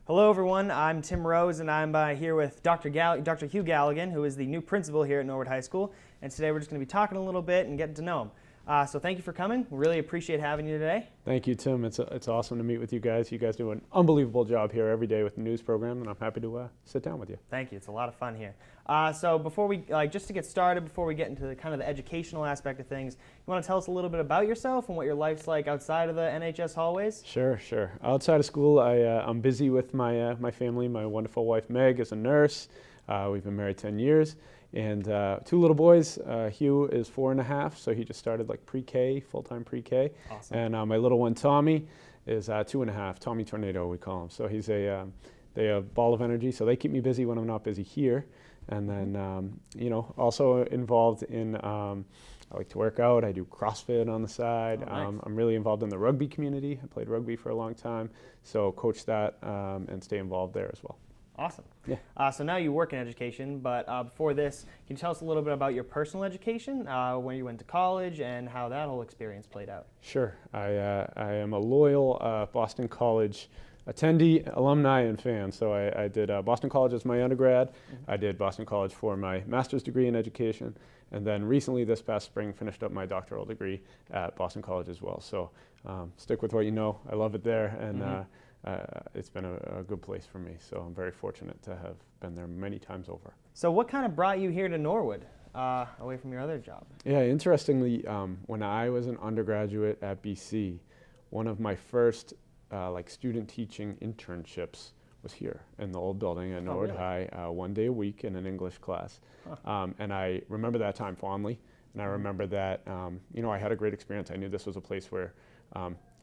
Hello everyone, I'm Tim Rose and I'm here with Dr. Hugh Galligan, who is the new principal here at Norwood High School, and today we're just going to be talking a little bit and getting to know him. So thank you for coming. We really appreciate having you today. Thank you, Tim. It's awesome to meet with you guys. You guys do an unbelievable job here every day with the news program, and I'm happy to sit down with you. Thank you. It's a lot of fun here. So before we, just to get started, before we get into the kind of the educational aspect of things, you want to tell us a little bit about yourself and what your life's like outside of the NHS hallways? Sure. Outside of school, I'm busy with my family. My wonderful wife, Meg, is a nurse. We've been married 10 years. And two little boys. Hugh is 4.5, so he just started like pre-K, full-time pre-K. Awesome. And my little one, Tommy, is 2.5. Tommy Tornado, we call him. So he's a ball of energy. So they keep me busy when I'm not busy here. And then, also involved in, I like to work out. I do CrossFit on the side. Oh, nice. I'm really involved in the rugby community. I played rugby for a long time, so coach that and stay involved there as well. Awesome. Yeah. So now you work in education, but before this, can you tell us a little bit about your personal education, when you went to college, and how that whole experience played out? Sure. I am a loyal Boston College attendee, alumni, and fan. So I did Boston College as my undergrad. Mm-hmm. I did Boston College for my master's degree in education. And then recently, this past spring, finished up my doctoral degree at Boston College as well. So stick with what you know. I love it there. And it's been a good place for me, so I'm very fortunate to have been there many times over. So what kind of brought you here to Norwood, away from your other job? Yeah, interestingly, when I was an undergraduate at BC, one of my first student teaching internships was here in the old building at Norwood High, 1 day a week in an English class. Huh. And I remember that time fondly, and I remember that I had a great experience. I knew this was a place where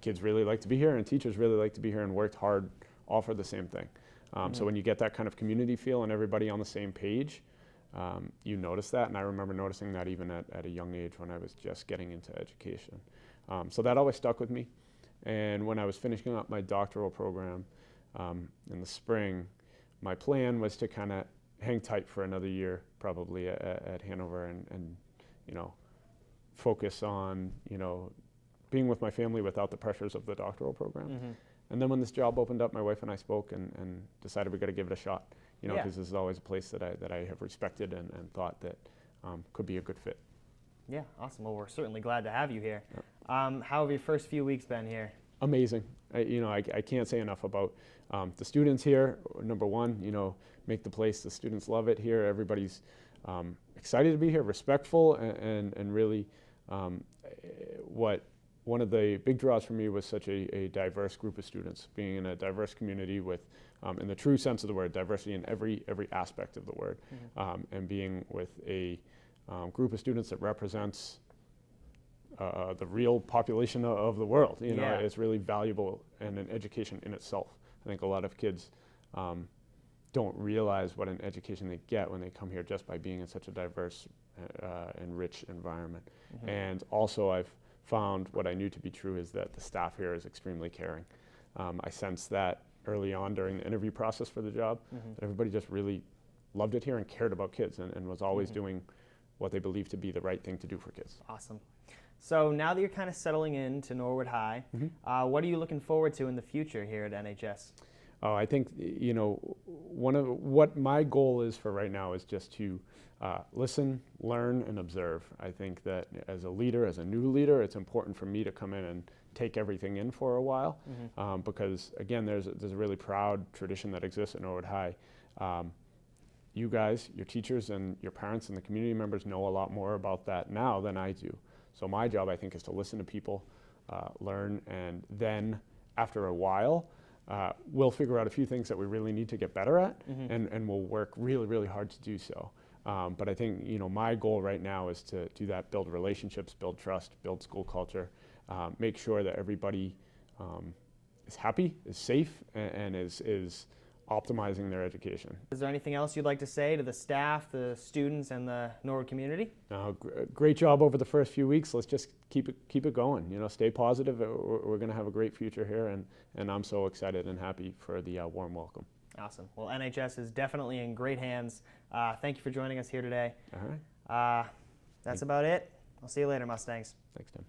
kids really like to be here and teachers really like to be here and worked hard all for the same thing. So when you get that kind of community feel and everybody on the same page, you notice that. And I remember noticing that even at a young age when I was just getting into education. So that always stuck with me. And when I was finishing up my doctoral program in the spring, my plan was to kind of hang tight for another year probably at Hanover and focus on, being with my family without the pressures of the doctoral program. Mm-hmm. And then when this job opened up, my wife and I spoke and decided we got to give it a shot, because this is always a place that I have respected and thought that could be a good fit. Yeah, awesome. Well, we're certainly glad to have you here. Yeah. How have your first few weeks been here? Amazing. I can't say enough about the students here. Number one, make the place, the students love it here. Everybody's excited to be here, respectful, and really one of the big draws for me was such a diverse group of students, being in a diverse community with, in the true sense of the word, diversity in every aspect of the word, and being with a group of students that represents the real population of the world. It's really valuable and an education in itself. I think a lot of kids don't realize what an education they get when they come here just by being in such a diverse and rich environment. Mm-hmm. And also I've found what I knew to be true is that the staff here is extremely caring. I sensed that early on during the interview process for the job, that everybody just really loved it here and cared about kids and was always doing what they believed to be the right thing to do for kids. Awesome. So now that you're kind of settling into Norwood High, what are you looking forward to in the future here at NHS? Oh, I think, one of what my goal is for right now is just to listen, learn, and observe. I think that as a leader, as a new leader, it's important for me to come in and take everything in for a while, because again, there's a really proud tradition that exists at Norwood High. You guys, your teachers, and your parents and the community members know a lot more about that now than I do. So my job, I think, is to listen to people, learn, and then after a while, we'll figure out a few things that we really need to get better at, and we'll work really, really hard to do so. But I think, my goal right now is to do that, build relationships, build trust, build school culture, make sure that everybody is happy, is safe, and is optimizing their education. Is there anything else you'd like to say to the staff, the students, and the Norwood community? Great job over the first few weeks. Let's just keep it going. Stay positive. We're going to have a great future here, and I'm so excited and happy for the warm welcome. Awesome. Well, NHS is definitely in great hands. Thank you for joining us here today. All right. That's about it. I'll see you later, Mustangs. Thanks, Tim.